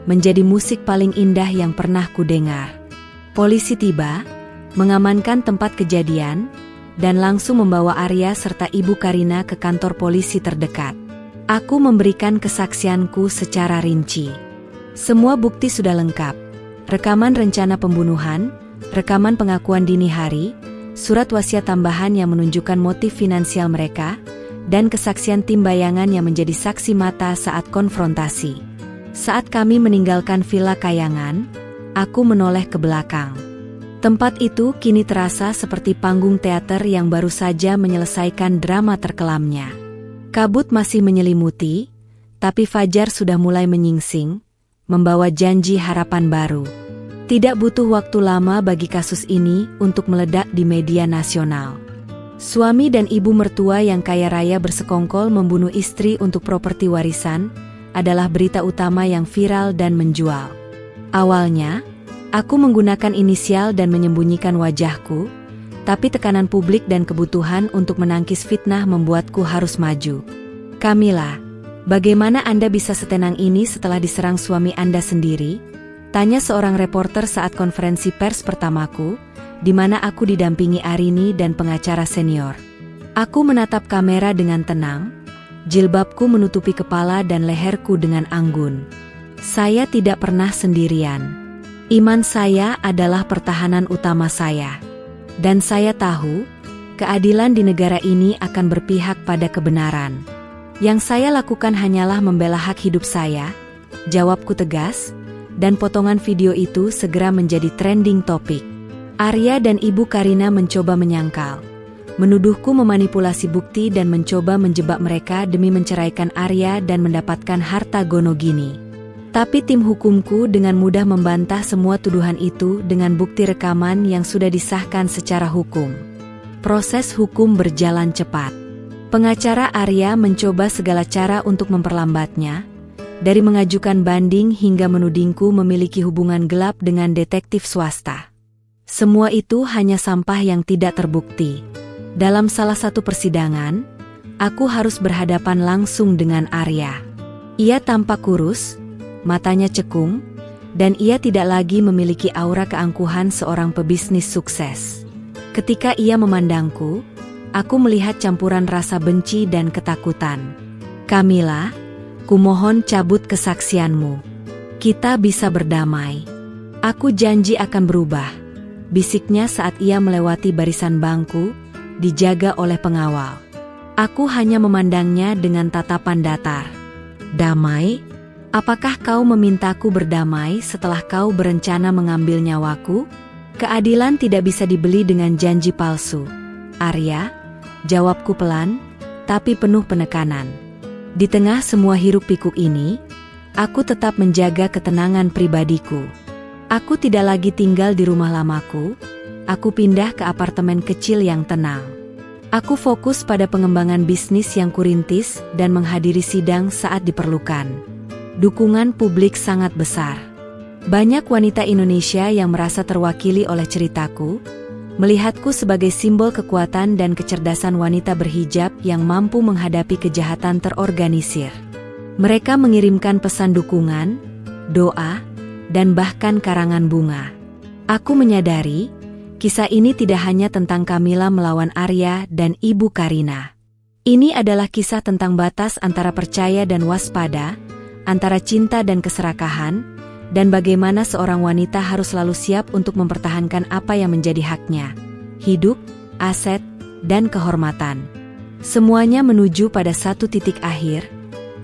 menjadi musik paling indah yang pernah kudengar. Polisi tiba, mengamankan tempat kejadian, dan langsung membawa Arya serta Ibu Karina ke kantor polisi terdekat. Aku memberikan kesaksianku secara rinci. Semua bukti sudah lengkap. Rekaman rencana pembunuhan, rekaman pengakuan dini hari, surat wasiat tambahan yang menunjukkan motif finansial mereka, dan kesaksian tim bayangan yang menjadi saksi mata saat konfrontasi. Saat kami meninggalkan Villa Kayangan, aku menoleh ke belakang. Tempat itu kini terasa seperti panggung teater yang baru saja menyelesaikan drama terkelamnya. Kabut masih menyelimuti, tapi fajar sudah mulai menyingsing, membawa janji harapan baru. Tidak butuh waktu lama bagi kasus ini untuk meledak di media nasional. Suami dan ibu mertua yang kaya raya bersekongkol membunuh istri untuk properti warisan adalah berita utama yang viral dan menjual. Awalnya, aku menggunakan inisial dan menyembunyikan wajahku, tapi tekanan publik dan kebutuhan untuk menangkis fitnah membuatku harus maju. Kamila, bagaimana Anda bisa setenang ini setelah diserang suami Anda sendiri? Tanya seorang reporter saat konferensi pers pertamaku, di mana aku didampingi Arini dan pengacara senior. Aku menatap kamera dengan tenang, jilbabku menutupi kepala dan leherku dengan anggun. Saya tidak pernah sendirian. Iman saya adalah pertahanan utama saya. Dan saya tahu, keadilan di negara ini akan berpihak pada kebenaran. Yang saya lakukan hanyalah membela hak hidup saya, jawabku tegas, dan potongan video itu segera menjadi trending topik. Arya dan Ibu Karina mencoba menyangkal, menuduhku memanipulasi bukti dan mencoba menjebak mereka demi menceraikan Arya dan mendapatkan harta Gonogini. Tapi tim hukumku dengan mudah membantah semua tuduhan itu dengan bukti rekaman yang sudah disahkan secara hukum. Proses hukum berjalan cepat. Pengacara Arya mencoba segala cara untuk memperlambatnya, dari mengajukan banding hingga menudingku memiliki hubungan gelap dengan detektif swasta. Semua itu hanya sampah yang tidak terbukti. Dalam salah satu persidangan, aku harus berhadapan langsung dengan Arya. Ia tampak kurus, matanya cekung, dan ia tidak lagi memiliki aura keangkuhan seorang pebisnis sukses. Ketika ia memandangku, aku melihat campuran rasa benci dan ketakutan. Kamila, kumohon cabut kesaksianmu. Kita bisa berdamai. Aku janji akan berubah, bisiknya saat ia melewati barisan bangku, dijaga oleh pengawal. Aku hanya memandangnya dengan tatapan datar. Damai? Apakah kau memintaku berdamai setelah kau berencana mengambil nyawaku? Keadilan tidak bisa dibeli dengan janji palsu. Arya, jawabku pelan, tapi penuh penekanan. Di tengah semua hiruk-pikuk ini, aku tetap menjaga ketenangan pribadiku. Aku tidak lagi tinggal di rumah lamaku, aku pindah ke apartemen kecil yang tenang. Aku fokus pada pengembangan bisnis yang kurintis dan menghadiri sidang saat diperlukan. Dukungan publik sangat besar. Banyak wanita Indonesia yang merasa terwakili oleh ceritaku, melihatku sebagai simbol kekuatan dan kecerdasan wanita berhijab yang mampu menghadapi kejahatan terorganisir. Mereka mengirimkan pesan dukungan, doa, dan bahkan karangan bunga. Aku menyadari, kisah ini tidak hanya tentang Kamila melawan Arya dan Ibu Karina. Ini adalah kisah tentang batas antara percaya dan waspada, antara cinta dan keserakahan, dan bagaimana seorang wanita harus selalu siap untuk mempertahankan apa yang menjadi haknya, hidup, aset, dan kehormatan. Semuanya menuju pada satu titik akhir,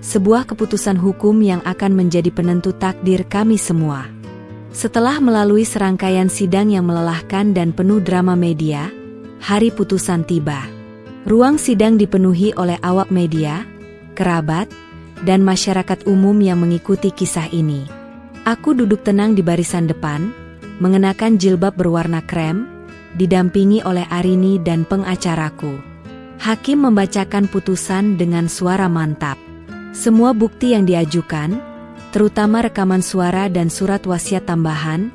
sebuah keputusan hukum yang akan menjadi penentu takdir kami semua. Setelah melalui serangkaian sidang yang melelahkan dan penuh drama media, hari putusan tiba. Ruang sidang dipenuhi oleh awak media, kerabat, dan masyarakat umum yang mengikuti kisah ini. Aku duduk tenang di barisan depan, mengenakan jilbab berwarna krem, didampingi oleh Arini dan pengacaraku. Hakim membacakan putusan dengan suara mantap. Semua bukti yang diajukan, terutama rekaman suara dan surat wasiat tambahan,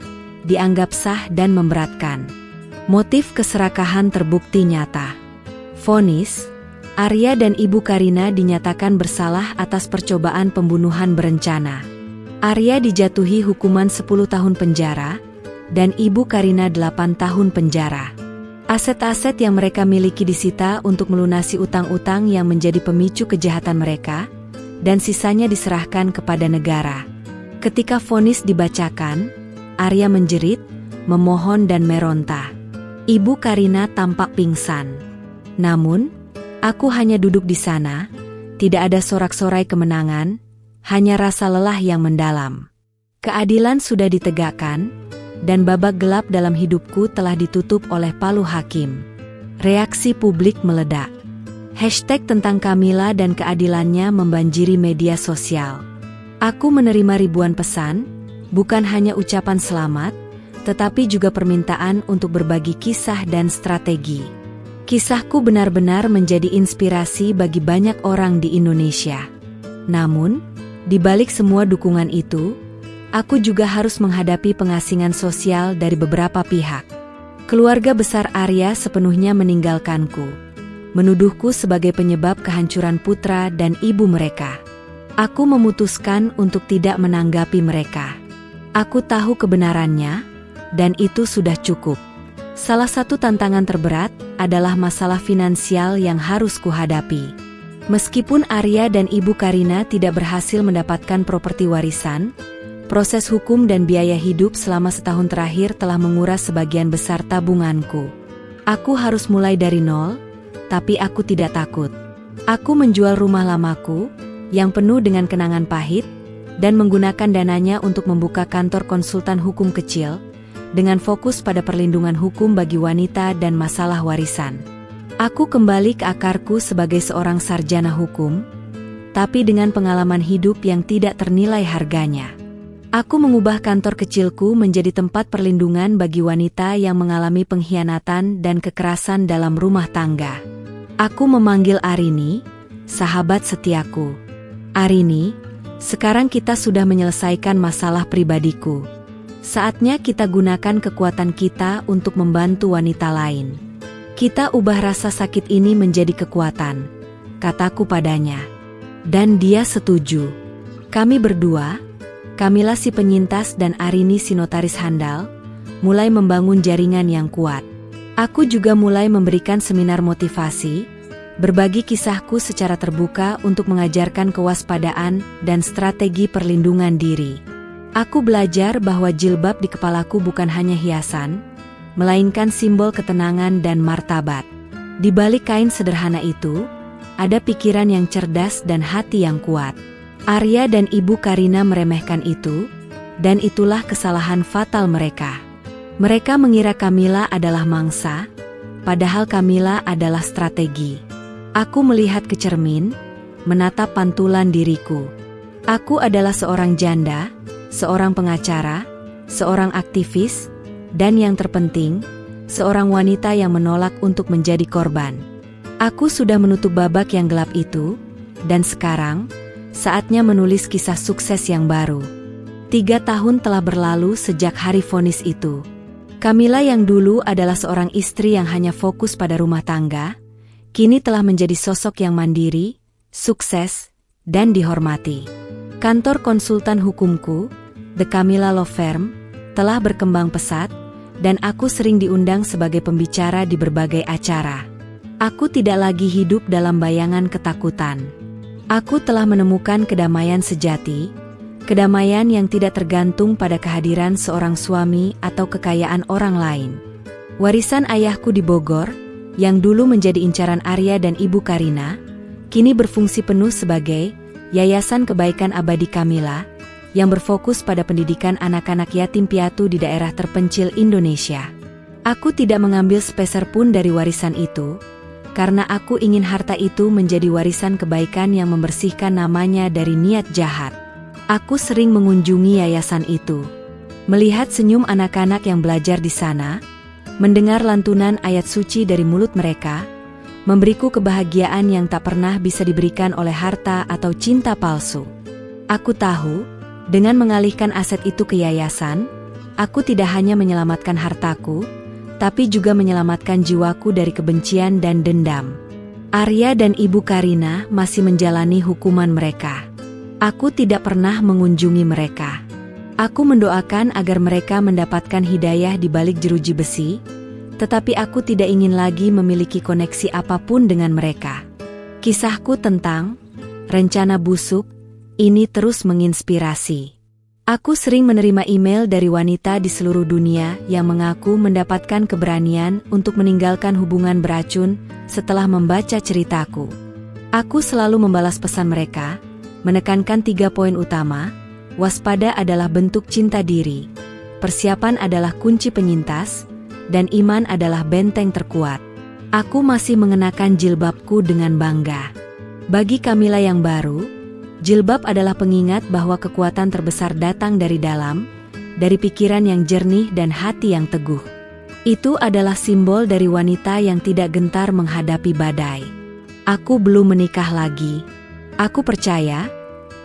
dianggap sah dan memberatkan. Motif keserakahan terbukti nyata. Vonis, Arya dan Ibu Karina dinyatakan bersalah atas percobaan pembunuhan berencana. Arya dijatuhi hukuman 10 tahun penjara, dan Ibu Karina 8 tahun penjara. Aset-aset yang mereka miliki disita untuk melunasi utang-utang yang menjadi pemicu kejahatan mereka, dan sisanya diserahkan kepada negara. Ketika vonis dibacakan, Arya menjerit, memohon dan meronta. Ibu Karina tampak pingsan. Namun, Aku hanya duduk di sana, tidak ada sorak-sorai kemenangan, hanya rasa lelah yang mendalam. Keadilan sudah ditegakkan, dan babak gelap dalam hidupku telah ditutup oleh palu hakim. Reaksi publik meledak. Hashtag tentang Kamila dan keadilannya membanjiri media sosial. Aku menerima ribuan pesan, bukan hanya ucapan selamat, tetapi juga permintaan untuk berbagi kisah dan strategi. Kisahku benar-benar menjadi inspirasi bagi banyak orang di Indonesia. Namun, di balik semua dukungan itu, aku juga harus menghadapi pengasingan sosial dari beberapa pihak. Keluarga besar Arya sepenuhnya meninggalkanku, menuduhku sebagai penyebab kehancuran putra dan ibu mereka. Aku memutuskan untuk tidak menanggapi mereka. Aku tahu kebenarannya, dan itu sudah cukup. Salah satu tantangan terberat adalah masalah finansial yang harus kuhadapi. Meskipun Arya dan Ibu Karina tidak berhasil mendapatkan properti warisan, proses hukum dan biaya hidup selama setahun terakhir telah menguras sebagian besar tabunganku. Aku harus mulai dari nol, tapi aku tidak takut. Aku menjual rumah lamaku, yang penuh dengan kenangan pahit, dan menggunakan dananya untuk membuka kantor konsultan hukum kecil, dengan fokus pada perlindungan hukum bagi wanita dan masalah warisan. Aku kembali ke akarku sebagai seorang sarjana hukum, tapi dengan pengalaman hidup yang tidak ternilai harganya. Aku mengubah kantor kecilku menjadi tempat perlindungan bagi wanita yang mengalami pengkhianatan dan kekerasan dalam rumah tangga. Aku memanggil Arini, sahabat setiaku. Arini, sekarang kita sudah menyelesaikan masalah pribadiku. Saatnya kita gunakan kekuatan kita untuk membantu wanita lain. Kita ubah rasa sakit ini menjadi kekuatan, kataku padanya. Dan dia setuju. Kami berdua, Kamila si penyintas dan Arini si notaris handal, mulai membangun jaringan yang kuat. Aku juga mulai memberikan seminar motivasi, berbagi kisahku secara terbuka untuk mengajarkan kewaspadaan dan strategi perlindungan diri. Aku belajar bahwa jilbab di kepalaku bukan hanya hiasan, melainkan simbol ketenangan dan martabat. Di balik kain sederhana itu, ada pikiran yang cerdas dan hati yang kuat. Arya dan Ibu Karina meremehkan itu, dan itulah kesalahan fatal mereka. Mereka mengira Kamila adalah mangsa, padahal Kamila adalah strategi. Aku melihat ke cermin, menatap pantulan diriku. Aku adalah seorang janda, seorang pengacara, seorang aktivis, dan yang terpenting, seorang wanita yang menolak untuk menjadi korban. Aku sudah menutup babak yang gelap itu, dan sekarang, saatnya menulis kisah sukses yang baru. 3 tahun telah berlalu sejak hari vonis itu. Kamila yang dulu adalah seorang istri yang hanya fokus pada rumah tangga, kini telah menjadi sosok yang mandiri, sukses, dan dihormati. Kantor konsultan hukumku, The Kamila Law Firm, telah berkembang pesat, dan aku sering diundang sebagai pembicara di berbagai acara. Aku tidak lagi hidup dalam bayangan ketakutan. Aku telah menemukan kedamaian sejati, kedamaian yang tidak tergantung pada kehadiran seorang suami atau kekayaan orang lain. Warisan ayahku di Bogor, yang dulu menjadi incaran Arya dan Ibu Karina, kini berfungsi penuh sebagai Yayasan Kebaikan Abadi Kamila, yang berfokus pada pendidikan anak-anak yatim piatu di daerah terpencil Indonesia. Aku tidak mengambil sepeser pun dari warisan itu, karena aku ingin harta itu menjadi warisan kebaikan yang membersihkan namanya dari niat jahat. Aku sering mengunjungi yayasan itu, melihat senyum anak-anak yang belajar di sana, mendengar lantunan ayat suci dari mulut mereka, memberiku kebahagiaan yang tak pernah bisa diberikan oleh harta atau cinta palsu. Aku tahu, dengan mengalihkan aset itu ke yayasan, aku tidak hanya menyelamatkan hartaku, tapi juga menyelamatkan jiwaku dari kebencian dan dendam. Arya dan Ibu Karina masih menjalani hukuman mereka. Aku tidak pernah mengunjungi mereka. Aku mendoakan agar mereka mendapatkan hidayah di balik jeruji besi, tetapi aku tidak ingin lagi memiliki koneksi apapun dengan mereka. Kisahku tentang rencana busuk ini terus menginspirasi. Aku sering menerima email dari wanita di seluruh dunia yang mengaku mendapatkan keberanian untuk meninggalkan hubungan beracun setelah membaca ceritaku. Aku selalu membalas pesan mereka, menekankan 3 poin utama: waspada adalah bentuk cinta diri, persiapan adalah kunci penyintas, dan iman adalah benteng terkuat. Aku masih mengenakan jilbabku dengan bangga. Bagi Kamila yang baru, jilbab adalah pengingat bahwa kekuatan terbesar datang dari dalam, dari pikiran yang jernih dan hati yang teguh. Itu adalah simbol dari wanita yang tidak gentar menghadapi badai. Aku belum menikah lagi. Aku percaya,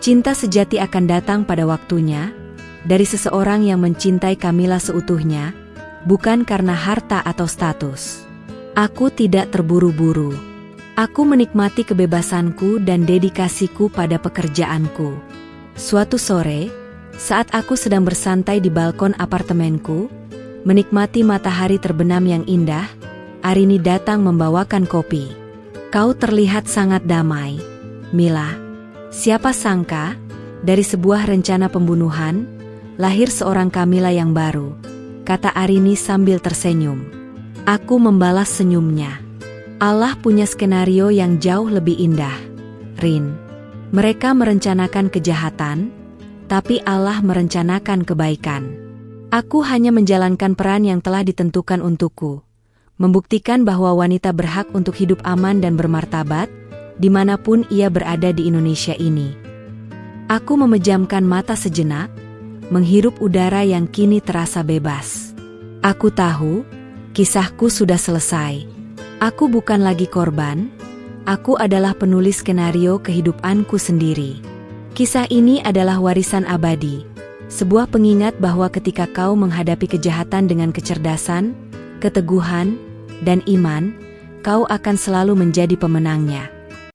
cinta sejati akan datang pada waktunya, dari seseorang yang mencintai Kamila seutuhnya, bukan karena harta atau status. Aku tidak terburu-buru. Aku menikmati kebebasanku dan dedikasiku pada pekerjaanku. Suatu sore, saat aku sedang bersantai di balkon apartemenku, menikmati matahari terbenam yang indah, Arini datang membawakan kopi. Kau terlihat sangat damai, Mila. Siapa sangka, dari sebuah rencana pembunuhan, lahir seorang Kamila yang baru, kata Arini sambil tersenyum. Aku membalas senyumnya. Allah punya skenario yang jauh lebih indah, Rin. Mereka merencanakan kejahatan, tapi Allah merencanakan kebaikan. Aku hanya menjalankan peran yang telah ditentukan untukku, membuktikan bahwa wanita berhak untuk hidup aman dan bermartabat, dimanapun ia berada di Indonesia ini. Aku memejamkan mata sejenak, menghirup udara yang kini terasa bebas. Aku tahu, kisahku sudah selesai. Aku bukan lagi korban, aku adalah penulis skenario kehidupanku sendiri. Kisah ini adalah warisan abadi, sebuah pengingat bahwa ketika kau menghadapi kejahatan dengan kecerdasan, keteguhan, dan iman, kau akan selalu menjadi pemenangnya.